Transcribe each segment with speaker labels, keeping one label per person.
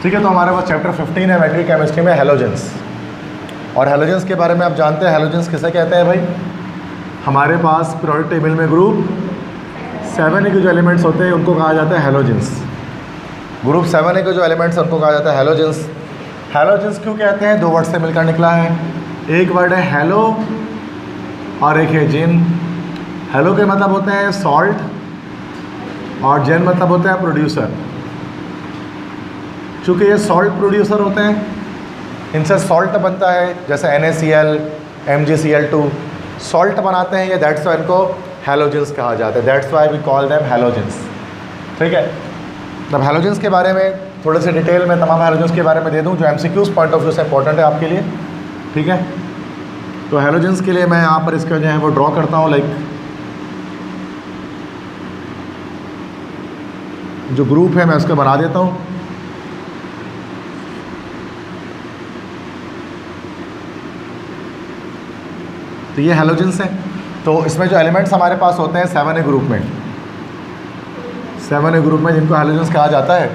Speaker 1: ठीक है, तो हमारे पास चैप्टर 15 है मेट्रिक केमिस्ट्री में हेलोजेंस। और हेलोजेंस के बारे में आप जानते हैं हेलोजेंस किसे कहते हैं भाई? हमारे पास पीरियोडिक टेबल में ग्रुप 7 के जो एलिमेंट्स होते हैं उनको कहा जाता है हेलोजेंस। ग्रुप 7 के जो एलिमेंट्स हैं उनको कहा जाता है हेलोजेंस। हेलोजेंस क्यों कहते हैं? दो वर्ड से मिलकर निकला है। एक वर्ड है हेलो और एक है जेन। हेलो के मतलब होते हैं सॉल्ट और जेन मतलब होता है प्रोड्यूसर। चूँकि ये सॉल्ट प्रोड्यूसर होते हैं, इनसे सॉल्ट बनता है, जैसे NaCl, MgCl2 सॉल्ट बनाते हैं ये, दैट्स वाई इनको हेलोजेंस कहा जाता है। That's why we call them halogens. ठीक है, तब हेलोजेंस के बारे में थोड़े से डिटेल में तमाम हेलोजेंस के बारे में दे दूं जो MCQs पॉइंट ऑफ व्यू से इंपॉर्टेंट है आपके लिए। ठीक है, तो हेलोजेंस के लिए मैं यहाँ पर इसका जो है वो ड्रॉ करता हूँ, लाइक जो ग्रुप है मैं उसको बना देता हूँ। तो ये हेलोजेंस है। तो इसमें जो एलिमेंट्स हमारे पास होते हैं 7A ग्रुप में, 7A ग्रुप में जिनको हेलोजेंस कहा जाता है,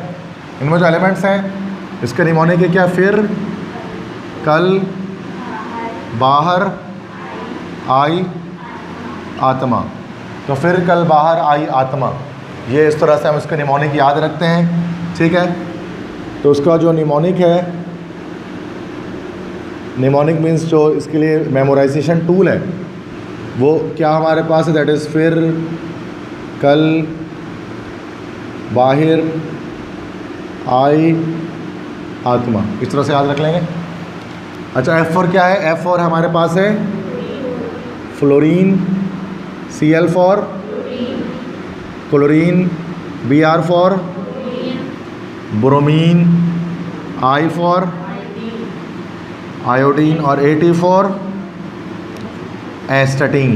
Speaker 1: इनमें जो एलिमेंट्स हैं इसके निमोनिक है क्या? फिर, कल, बाहर, आई, आत्मा। तो फिर, कल, बाहर, आई, आत्मा, ये इस तरह से हम इसके निमोनिक याद रखते हैं। ठीक है, तो उसका जो निमोनिक है, निमोनिक मीन्स जो इसके लिए मेमोराइजेशन टूल है वो क्या हमारे पास है? दैट इज़ फिर, कल, बाहर, आई, आत्मा। इस तरह से याद रख लेंगे। अच्छा, F4 क्या है? F4 हमारे पास है fluorine, Cl for chlorine, Br for bromine, I for iodine और AT फॉर एस्टेटीन।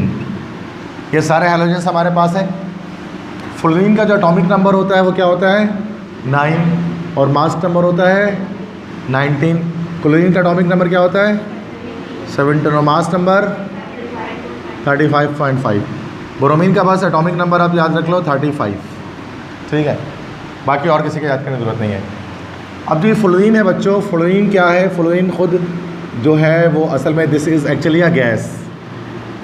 Speaker 1: ये सारे हेलोजेंस हमारे पास हैं। फ्लोरीन का जो एटॉमिक नंबर होता है वो क्या होता है? 9 और मास नंबर होता है 19। क्लोरीन का एटॉमिक नंबर क्या होता है? 17 और मास नंबर 35.5। ब्रोमीन का बस एटॉमिक नंबर आप याद रख लो 35। ठीक है, बाकी और किसी को याद करने की ज़रूरत नहीं है। अब जो ये फ्लोरीन है बच्चों, फ्लोरीन क्या है? फ्लोरीन खुद जो है वो असल में this is actually a gas,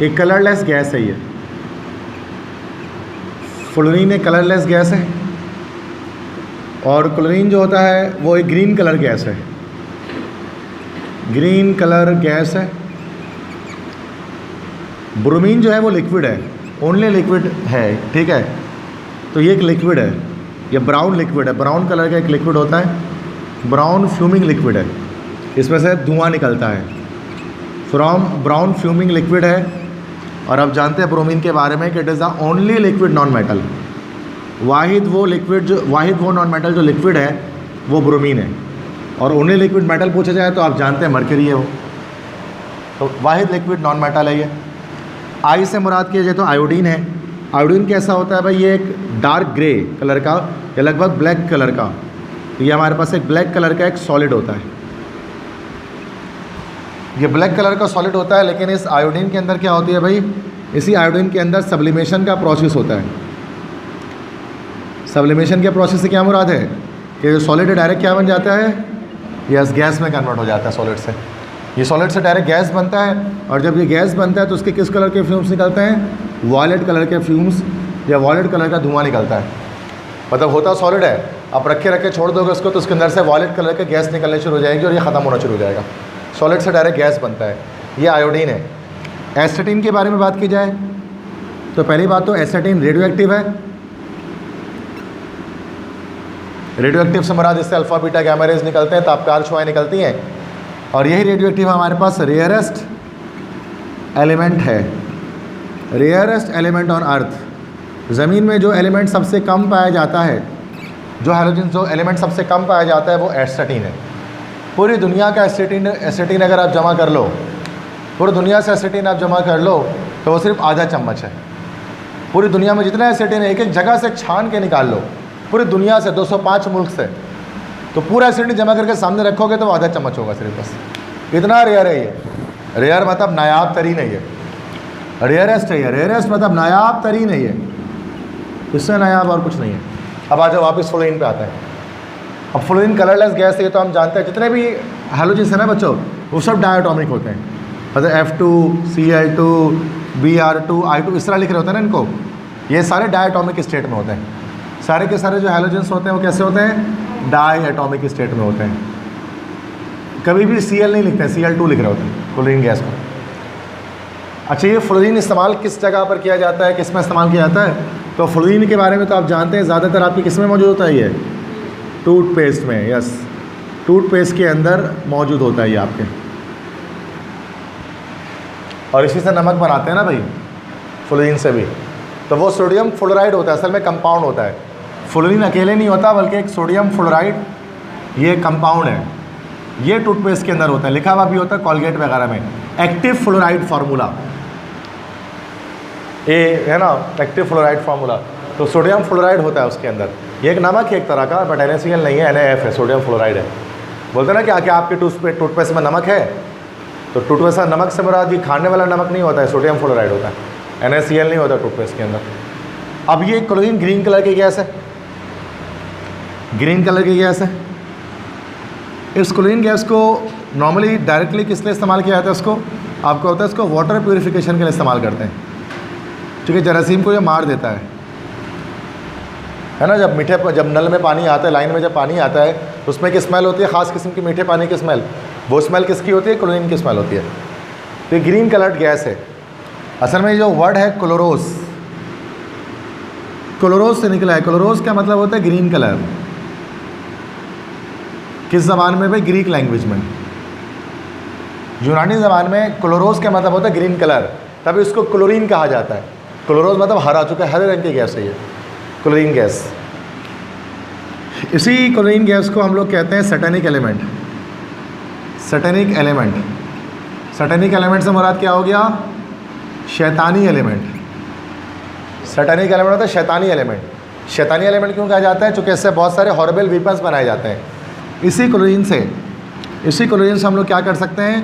Speaker 1: एक कलरलेस गैस है। ये फ्लोरीन एक कलरलेस गैस है और क्लोरीन जो होता है वो एक ग्रीन कलर गैस है, ग्रीन कलर गैस है। ब्रोमीन जो है वो लिक्विड है, ओनली लिक्विड है। ठीक है, तो ये एक लिक्विड है, ये ब्राउन लिक्विड है, ब्राउन कलर का एक लिक्विड होता है, ब्राउन फ्यूमिंग लिक्विड है, इसमें से धुआं निकलता है फ्रॉम ब्राउन फ्यूमिंग लिक्विड है। और अब जानते हैं ब्रोमीन के बारे में कि it is the only liquid non metal. वाहिद वो नॉन मेटल जो लिक्विड है वो ब्रोमीन है। और ओनली लिक्विड मेटल पूछा जाए तो आप जानते हैं मरकरी है वो, तो वाहिद लिक्विड नॉन मेटल है ये। आई से मुराद किया जाए तो आयोडीन है। आयोडीन कैसा होता है भाई? ये एक डार्क ग्रे कलर का या लगभग ब्लैक कलर का, तो ये हमारे पास एक ब्लैक कलर का एक सॉलिड होता है। ये ब्लैक कलर का सॉलिड होता है, लेकिन इस आयोडीन के अंदर क्या होती है भाई? इसी आयोडीन के अंदर सब्लिमेशन का प्रोसेस होता है। सब्लिमेशन के प्रोसेस से क्या मुराद है कि जो सॉलिड है डायरेक्ट क्या बन जाता है? यस, गैस में कन्वर्ट हो जाता है सॉलिड से। ये सॉलिड से डायरेक्ट गैस बनता है, और जब ये गैस बनता है तो उसके किस कलर के फ्यूम्स निकलते हैं? वॉयलेट कलर के फ्यूम्स या वॉयलेट कलर का धुआं निकलता है। मतलब होता सॉलिड है, आप रखे छोड़ दोगे उसको तो उसके अंदर से वॉयलेट कलर के गैस निकलने शुरू हो जाएगी और ये ख़त्म होना शुरू हो जाएगा। सॉलिड से डायरेक्ट गैस बनता है, ये आयोडीन है। एस्टेटीन के बारे में बात की जाए तो पहली बात तो एस्टेटीन रेडियो एक्टिव है। रेडियो एक्टिव से मुराद इससे अल्फ़ा बीटा गैमा रेज निकलते हैं, तापकार शुआएँ निकलती हैं, और यही रेडियो एक्टिव हमारे पास रेयरेस्ट एलिमेंट है, रेयरेस्ट एलिमेंट ऑन अर्थ। ज़मीन में जो एलिमेंट सबसे कम पाया जाता है, जो हेलोजन जो एलिमेंट सबसे कम पाया जाता है वो एस्टेटीन है। पूरी दुनिया का एस्टेटीन अगर आप जमा कर लो, पूरी दुनिया से एस्टेटीन आप जमा कर लो तो वो सिर्फ आधा चम्मच है। पूरी दुनिया में जितना एस्टेटीन है एक एक जगह से छान के निकाल लो, पूरी दुनिया से 205 मुल्क से, तो पूरा एस्टेटीन जमा करके सामने रखोगे तो वो आधा चम्मच होगा सिर्फ, बस। इतना रेयर है ये। रेयर मतलब नायाब तरीन है ये, रेयरेस्ट है ये। रेयरेस्ट मतलब नायाब तरीन है ये, इससे नायाब और कुछ नहीं है। अब आ जाओ वापस फ्लोरीन पे आता है। अब फ्लोरीन कलरलेस गैस है, तो हम जानते हैं जितने भी हैलोजेंस है ना बच्चों, वो सब डायटोमिक होते हैं। मतलब F2, Cl2, Br2, I2 इस तरह लिख रहे होते हैं ना इनको, ये सारे डायटोमिक स्टेट में होते हैं। सारे के सारे जो हैलोजेंस होते हैं वो कैसे होते हैं, डाई एटोमिक स्टेट में होते हैं। कभी भी Cl नहीं लिखते हैं, Cl2 लिख रहे होते हैं फ्लोरीन गैस को। अच्छा, ये फ्लोरीन इस्तेमाल किस जगह पर किया जाता है, किस में इस्तेमाल किया जाता है? तो फ्लोरीन के बारे में तो आप जानते हैं, ज़्यादातर आपकी किस में मौजूद होता है, ये टूथपेस्ट में। यस, टूथपेस्ट के अंदर मौजूद होता है ये आपके, और इसी से नमक बनाते हैं ना भाई, फ्लोरीन से भी। तो वो सोडियम फ्लोराइड होता है, असल में कंपाउंड होता है। फ्लोरीन अकेले नहीं होता, बल्कि एक सोडियम फ्लोराइड ये कंपाउंड है, ये टूथपेस्ट के अंदर होता है, लिखा हुआ भी होता है कॉलगेट वगैरह में, एक्टिव फ्लोराइड फार्मूला, ये है ना एक्टिव फ्लोराइड फार्मूला। तो सोडियम फ्लोराइड होता है उसके अंदर, ये एक नमक है एक तरह का, बट NaCl नहीं है, NaF है, सोडियम फ्लोराइड है। बोलते ना कि आपके टूथपेस्ट में नमक है, तो टूथपेस्ट में नमक से मुराद ये खाने वाला नमक नहीं होता है, सोडियम फ्लोराइड होता है, NaCl नहीं होता टूथपेस्ट के अंदर। अब ये क्लोरीन ग्रीन कलर की गैस है, ग्रीन कलर की गैस है। इस क्लोरीन गैस को नॉर्मली डायरेक्टली किस लिए इस्तेमाल किया जाता है, उसको आपको होता है, इसको वाटर प्यूरिफिकेशन के लिए इस्तेमाल करते हैं, क्योंकि जरासीम को ये मार देता है ना। जब नल में पानी आता है, लाइन में जब पानी आता है, तो उसमें एक स्मेल होती है, ख़ास किस्म की मीठे पानी की स्मेल। वो स्मेल किसकी होती है, क्लोरीन की स्मेल होती है। तो ये ग्रीन कलर्ड गैस है। असल में जो वर्ड है क्लोरोस, क्लोरोस से निकला है। क्लोरोस का मतलब होता है ग्रीन कलर। किस ज़बान में भाई, ग्रीक लैंग्वेज में, यूनानी ज़बान में क्लोरोस का मतलब होता है ग्रीन कलर, तभी उसको क्लोरीन कहा जाता है। क्लोरोस मतलब हरा, चुका हरे रंग की गैस है ये क्लोरीन गैस। इसी क्लोरीन गैस को हम लोग कहते हैं satanic element. Satanic element, satanic element से मुराद क्या हो गया, शैतानी एलिमेंट। सैटेनिक एलिमेंट होता है शैतानी एलिमेंट। शैतानी एलिमेंट क्यों कहा जाता है, चूँकि इससे बहुत सारे हॉरेबल वीपन्स बनाए जाते हैं। इसी क्लोरीन से हम लोग क्या कर सकते हैं,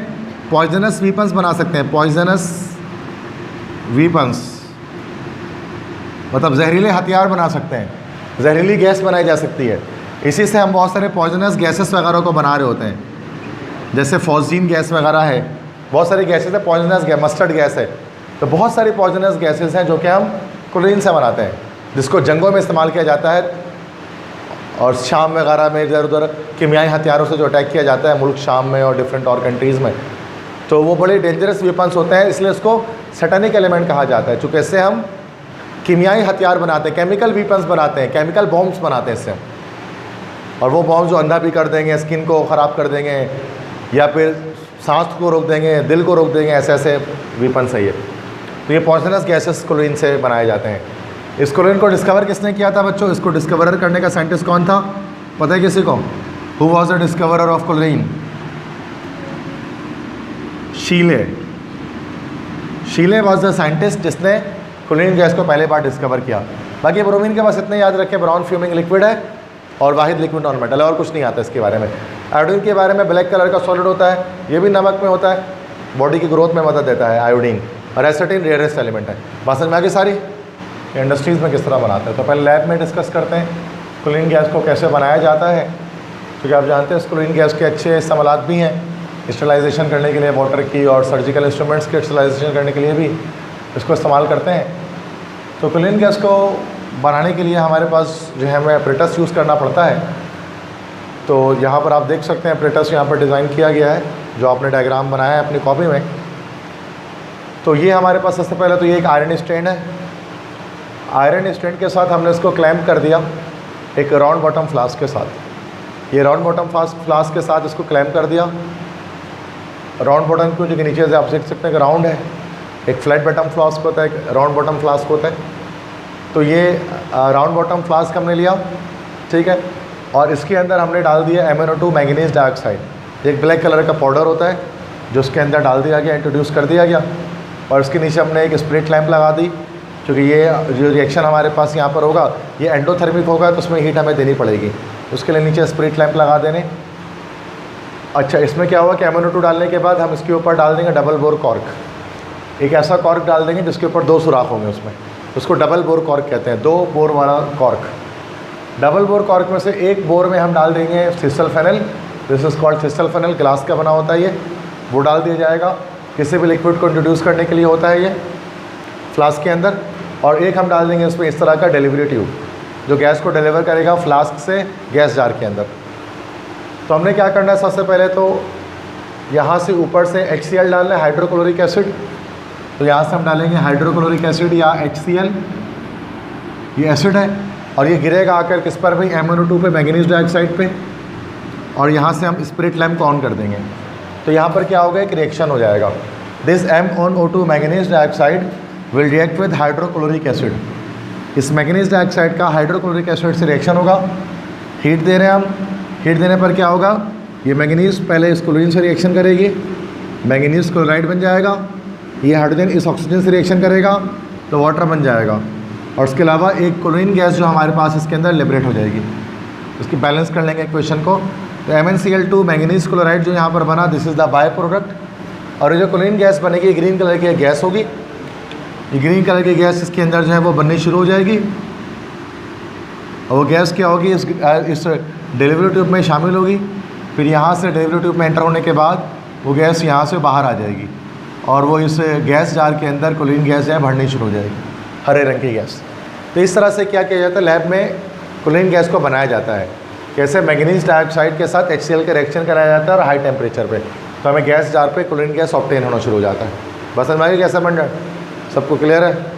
Speaker 1: पॉइजनस वीपन्स बना सकते हैं। पॉइजनस वीपन्स मतलब जहरीले हथियार बना सकते हैं, जहरीली गैस बनाई जा सकती है। इसी से हम बहुत सारे पॉइजनस गैसेस वगैरह को बना रहे होते हैं, जैसे फॉस्जीन गैस वगैरह है, बहुत सारी गैसेस है, पॉइजनस गैस, मस्टर्ड गैस है। तो बहुत सारी पॉइजनस गैसेस हैं जो कि हम क्लोरीन से बनाते हैं, जिसको जंगों में इस्तेमाल किया जाता है, और शाम वगैरह में इधर उधर कीमियाई हथियारों से जो अटैक किया जाता है मुल्क शाम में और डिफरेंट और कंट्रीज़ में, तो वो बड़े डेंजरस वेपन्स होते हैं, इसलिए उसको सैटेनिक एलिमेंट कहा जाता है। चूँकि इससे हम कीमियाई हथियार बनाते हैं, केमिकल वीपन्स बनाते हैं, केमिकल बॉम्ब्स बनाते हैं इससे, और वो बॉम्ब्स जो अंधा भी कर देंगे, स्किन को ख़राब कर देंगे, या फिर सांस को रोक देंगे, दिल को रोक देंगे, ऐसे ऐसे वीपन्स है ये। तो ये पॉइजनस गैसेस क्लोरीन से बनाए जाते हैं। इस क्लोरीन को डिस्कवर किसने किया था बच्चों, इसको डिस्कवर करने का साइंटिस्ट कौन था, पता है किसी को? Who was the discoverer of chlorine? शीले। शीले was the scientist जिसने क्लोरीन गैस को पहले बार डिस्कवर किया। बाकी ब्रोमीन के पास इतने याद रखें, ब्राउन फ्यूमिंग लिक्विड है और वाहिद लिक्विड नॉन मेटल है, और कुछ नहीं आता इसके बारे में। आयोडीन के बारे में ब्लैक कलर का सॉलिड होता है, ये भी नमक में होता है, बॉडी की ग्रोथ में मदद देता है आयोडीन। और एसिटिन रेयरेस्ट एलिमेंट है। बात समझ में आ गई सारी? इंडस्ट्रीज़ में किस तरह बनाते हैं, तो पहले लैब में डिस्कस करते हैं क्लोरीन गैस को कैसे बनाया जाता है, क्योंकि आप जानते हैं क्लोरीन गैस के अच्छे इस्तेमालात भी हैं, स्टरलाइजेशन करने के लिए वाटर की, और सर्जिकल इंस्ट्रूमेंट्स के स्टरलाइजेशन करने के लिए भी इसको इस्तेमाल करते हैं। तो क्लोरीन गैस को बनाने के लिए हमारे पास जो है हमें एपरेटस यूज़ करना पड़ता है। तो यहाँ पर आप देख सकते हैं एपरेटस यहाँ पर डिज़ाइन किया गया है, जो आपने डायग्राम बनाया है अपनी कॉपी में। तो ये हमारे पास सबसे पहले तो ये एक आयरन स्टैंड है। आयरन स्टैंड के साथ हमने इसको क्लैंप कर दिया एक राउंड बॉटम फ्लास्क के साथ। ये राउंड बॉटम फ्लास्क के साथ इसको क्लैंप कर दिया। राउंड बॉटम क्यों, जो कि नीचे से आप देख सकते हैं कि राउंड है, एक फ्लैट बॉटम फ्लास्क होता है, एक राउंड बॉटम फ्लास्क होता है। तो ये राउंड बॉटम फ्लास्क हमने लिया, ठीक है, और इसके अंदर हमने डाल दिया MnO2 मैंगनीज डाइऑक्साइड। एक ब्लैक कलर का पाउडर होता है जो उसके अंदर डाल दिया गया, इंट्रोड्यूस कर दिया गया, और इसके नीचे हमने एक स्प्रिट लैंप लगा दी, क्योंकि ये जो रिएक्शन हमारे पास यहाँ पर होगा ये एंडोथर्मिक होगा, तो उसमें हीट हमें देनी पड़ेगी, उसके लिए नीचे स्प्रिट लैंप लगा देने। अच्छा, इसमें क्या हुआ कि MnO2 डालने के बाद हम इसके ऊपर डाल देंगे डबल बोर कॉर्क। एक ऐसा कॉर्क डाल देंगे जिसके ऊपर 2 सुराख होंगे, उसमें उसको डबल बोर कॉर्क कहते हैं, 2 बोर वाला कॉर्क। डबल बोर कॉर्क में से एक बोर में हम डाल देंगे thistle funnel, this is called thistle funnel, glass का बना होता है ये, वो डाल दिया जाएगा। किसी भी लिक्विड को इंट्रोड्यूस करने के लिए होता है ये फ्लास्क के अंदर। और एक हम डाल देंगे उसमें इस तरह का डिलीवरी ट्यूब जो गैस को डिलीवर करेगा फ्लास्क से गैस जार के अंदर। तो हमने क्या करना है, सबसे पहले तो यहाँ से ऊपर से HCl डालना है, हाइड्रोक्लोरिक एसिड। तो यहाँ से हम डालेंगे हाइड्रोक्लोरिक एसिड या HCl, ये एसिड है और ये गिरेगा आकर किस पर भाई, MnO2 पे, मैंगनीज डाइऑक्साइड पे। और यहाँ से हम स्पिरिट लैम्प को ऑन कर देंगे। तो यहाँ पर क्या होगा, एक रिएक्शन हो जाएगा। This MnO2 manganese dioxide will react with hydrochloric acid. इस मैंगनीज डाइऑक्साइड का हाइड्रोक्लोरिक एसिड से रिएक्शन होगा। हीट दे रहे हैं हम, हीट देने पर क्या होगा, ये मैंगनीज पहले इस क्लोरीन से रिएक्शन करेगी, मैंगनीज क्लोराइड बन जाएगा। ये हाइड्रोजन इस ऑक्सीजन से रिएक्शन करेगा तो वाटर बन जाएगा। और उसके अलावा एक क्लोरीन गैस जो हमारे पास इसके अंदर लिबरेट हो जाएगी। उसकी बैलेंस कर लेंगे इक्वेशन को। तो MnCl2 मैंगनीज क्लोराइड जो यहाँ पर बना, this is the by product. और ये जो क्लोरीन गैस बनेगी, ग्रीन कलर की गैस होगी। ये ग्रीन कलर की गैस इसके अंदर जो है वो बननी शुरू हो जाएगी। और वो गैस क्या होगी, इस डिलीवरी ट्यूब में शामिल होगी। फिर यहाँ से डिलीवरी ट्यूब में एंटर होने के बाद वो गैस यहाँ से बाहर आ जाएगी और वो इस गैस जार के अंदर क्लोरीन गैस जो है भरनी शुरू हो जाएगी, हरे रंग की गैस। तो इस तरह से क्या किया जाता है, लैब में क्लोरीन गैस को बनाया जाता है। कैसे, मैंगनीज डाइऑक्साइड के साथ HCl का रिएक्शन कराया जाता है और हाई टेम्परेचर पे, तो हमें गैस जार पे क्लोरीन गैस ऑब्टेन होना शुरू हो जाता है। बस समझ में कैसे बन रहा है, सबको क्लियर है।